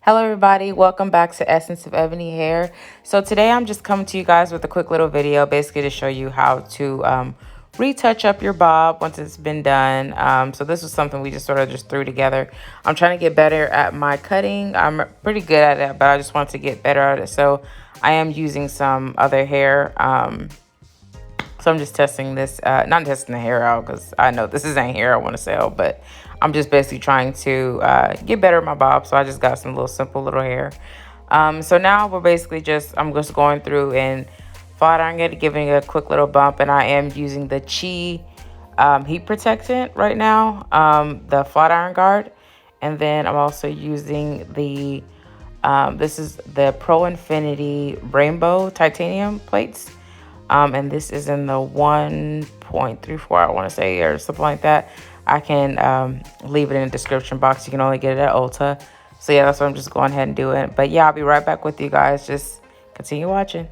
Hello, everybody. Welcome back to Essence of Ebony Hair. So today I'm just coming to you guys with a quick little video, basically to show you how to retouch up your bob once it's been done. So this was something we just sort of just threw together. I'm trying to get better at my cutting. I'm pretty good at it, but I just want to get better at it. So I am using some other hair. So I'm just testing this, not testing the hair out because I know this isn't hair I want to sell, but I'm just basically trying to get better at my bob. So I just got some little simple little hair. So now we're basically I'm just going through and flat ironing it, giving it a quick little bump. And I am using the Chi heat protectant right now, the flat iron guard. And then I'm also using this is the Pro Infinity Rainbow Titanium plates. And this is in the 1.34, I want to say, or something like that. I can leave it in the description box. You can only get it at Ulta. So yeah, that's what I'm just going ahead and doing. But yeah, I'll be right back with you guys. Just continue watching.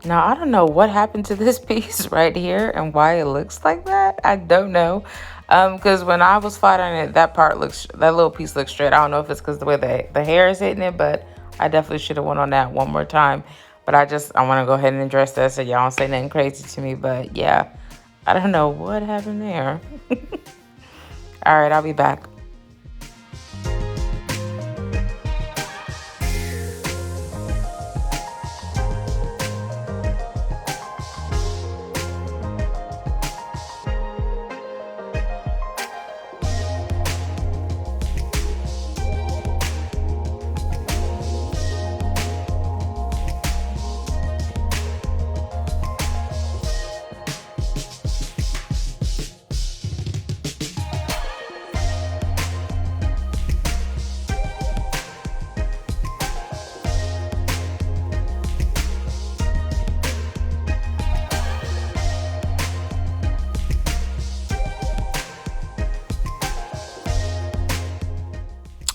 Now, I don't know what happened to this piece right here and why it looks like that. I don't know. Because when I was flat ironing it, that little piece looks straight. I don't know if it's because the way the hair is hitting it, but I definitely should have went on that one more time. But I want to go ahead and address that so y'all don't say nothing crazy to me. But yeah, I don't know what happened there. All right, I'll be back.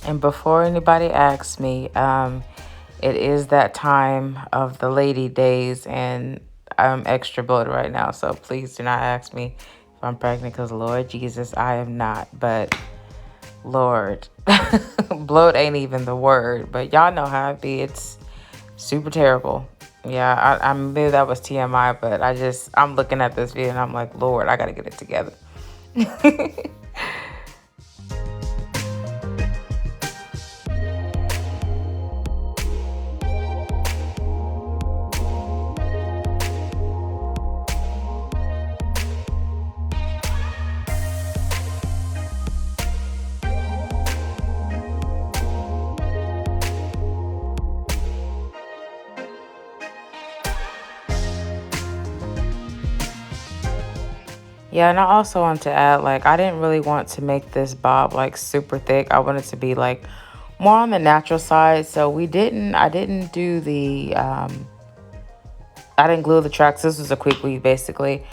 And before anybody asks me, it is that time of the lady days, and I'm extra bloated right now. So please do not ask me if I'm pregnant, because Lord Jesus, I am not. But Lord, bloat ain't even the word. But y'all know how it be. It's super terrible. Yeah, I maybe that was TMI, but I'm looking at this video and I'm like, Lord, I got to get it together. Yeah, and I also want to add, like, I didn't really want to make this bob like super thick. I wanted to be like more on the natural side. So I didn't do I didn't glue the tracks. This was a quick weave basically.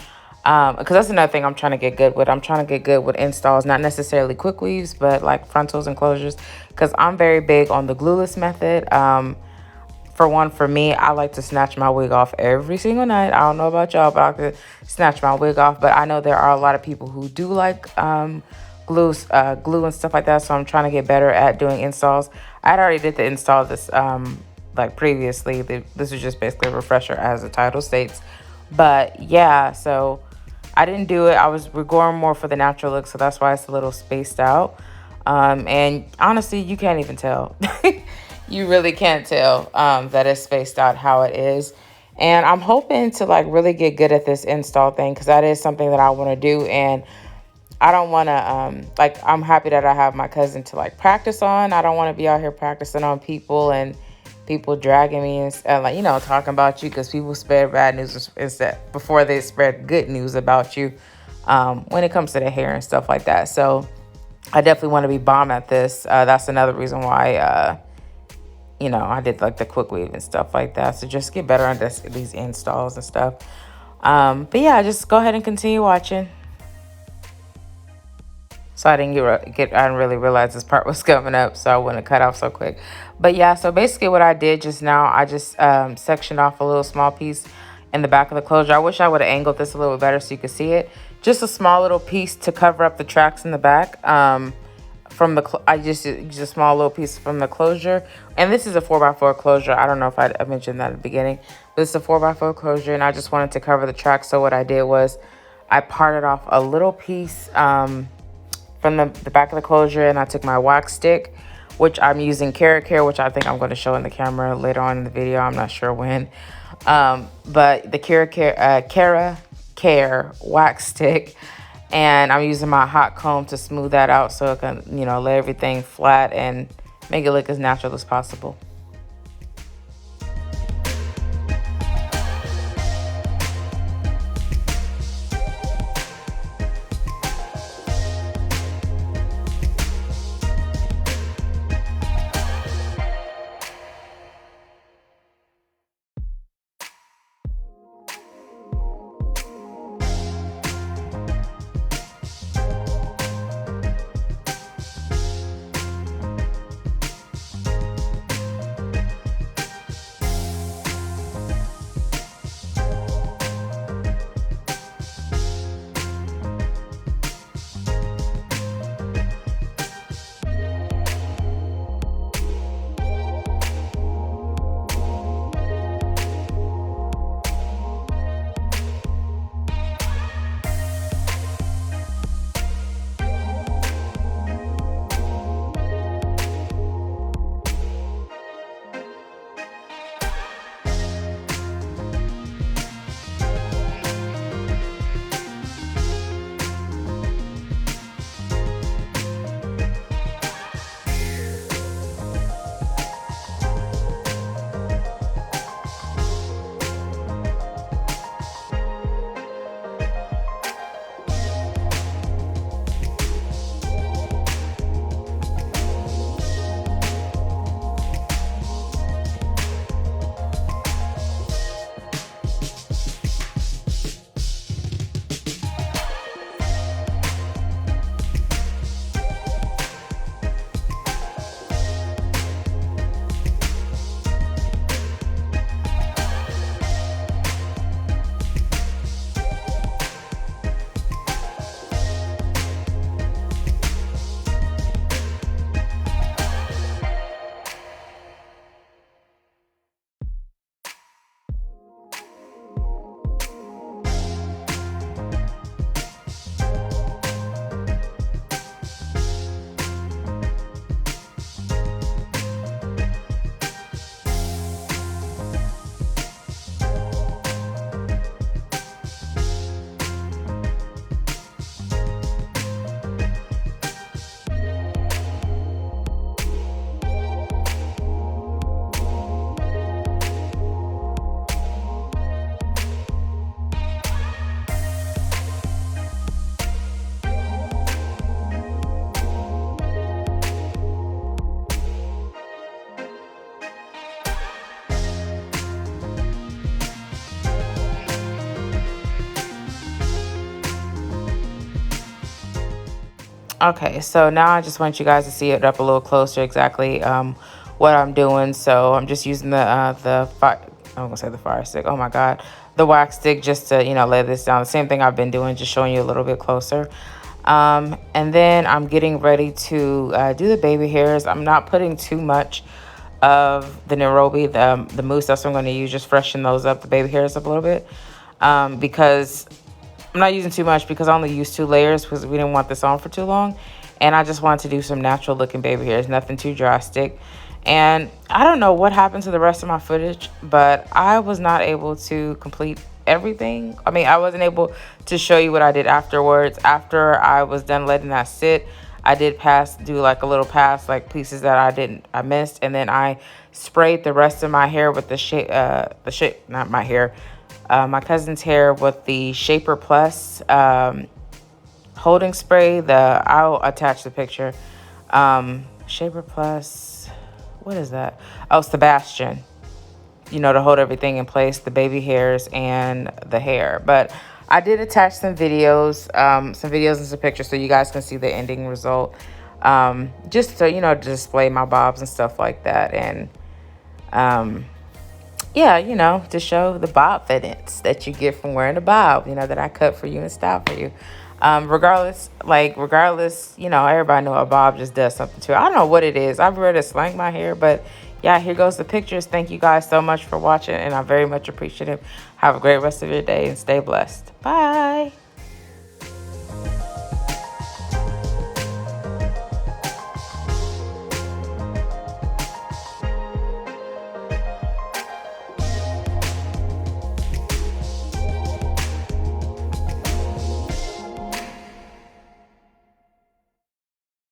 Because that's another thing I'm trying to get good with. I'm trying to get good with installs, not necessarily quick weaves, but like frontals and closures. Because I'm very big on the glueless method. For me, I like to snatch my wig off every single night. I don't know about y'all, but I could snatch my wig off. But I know there are a lot of people who do like glue and stuff like that. So I'm trying to get better at doing installs. I already did the install this like previously. This is just basically a refresher, as the title states. But yeah, so I didn't do it. We're going more for the natural look, so that's why it's a little spaced out. And honestly, you can't even tell. You really can't tell that it's spaced out how it is. And I'm hoping to like really get good at this install thing, because that is something that I want to do. And I don't want to, like, I'm happy that I have my cousin to like practice on. I don't want to be out here practicing on people and people dragging me and like, you know, talking about you, because people spread bad news instead before they spread good news about you when it comes to the hair and stuff like that. So I definitely want to be bomb at this. That's another reason why, you know, I did like the quick weave and stuff like that. So just get better on these installs and stuff. But yeah, just go ahead and continue watching. So I didn't I didn't really realize this part was coming up, so I wouldn't cut off so quick. But yeah, so basically what I did just now, I just sectioned off a little small piece in the back of the closure. I wish I would have angled this a little bit better so you could see it. Just a small little piece to cover up the tracks in the back. From the, I just used a small little piece from the closure. And this is a 4x4 closure. I don't know if I mentioned that at the beginning, but it's a 4x4 closure, and I just wanted to cover the tracks. So what I did was I parted off a little piece, from the back of the closure, and I took my wax stick, which I'm using Carrot Care, which I think I'm going to show in the camera later on in the video. I'm not sure when. But the Carrot Care wax stick, and I'm using my hot comb to smooth that out so it can, you know, lay everything flat and make it look as natural as possible. Okay, so now I just want you guys to see it up a little closer exactly what I'm doing. So I'm just using the fire, I'm gonna say the fire stick. Oh my God, the wax stick, just to, you know, lay this down. The same thing I've been doing, just showing you a little bit closer. And then I'm getting ready to do the baby hairs. I'm not putting too much of the Nairobi, the mousse. That's what I'm going to use, just freshen those up, the baby hairs up a little bit, because I'm not using too much because I only used 2 layers because we didn't want this on for too long. And I just wanted to do some natural looking baby hairs, nothing too drastic. And I don't know what happened to the rest of my footage, but I was not able to complete everything. I mean, I wasn't able to show you what I did afterwards. After I was done letting that sit, I did do like a little pass, like pieces that I missed. And then I sprayed the rest of my hair with not my hair, my cousin's hair with the Shaper Plus holding spray. I'll attach the picture. Shaper Plus, what is that? Oh, Sebastian. You know, to hold everything in place, the baby hairs and the hair. But I did attach some videos and some pictures so you guys can see the ending result. Just to, you know, display my bobs and stuff like that. And yeah, you know, to show the bob fittings that you get from wearing a bob, you know, that I cut for you and style for you. Regardless, you know, everybody know a bob just does something to it. I don't know what it is. I've read it slang my hair, but yeah, here goes the pictures. Thank you guys so much for watching, and I'm very much appreciative. Have a great rest of your day and stay blessed. Bye.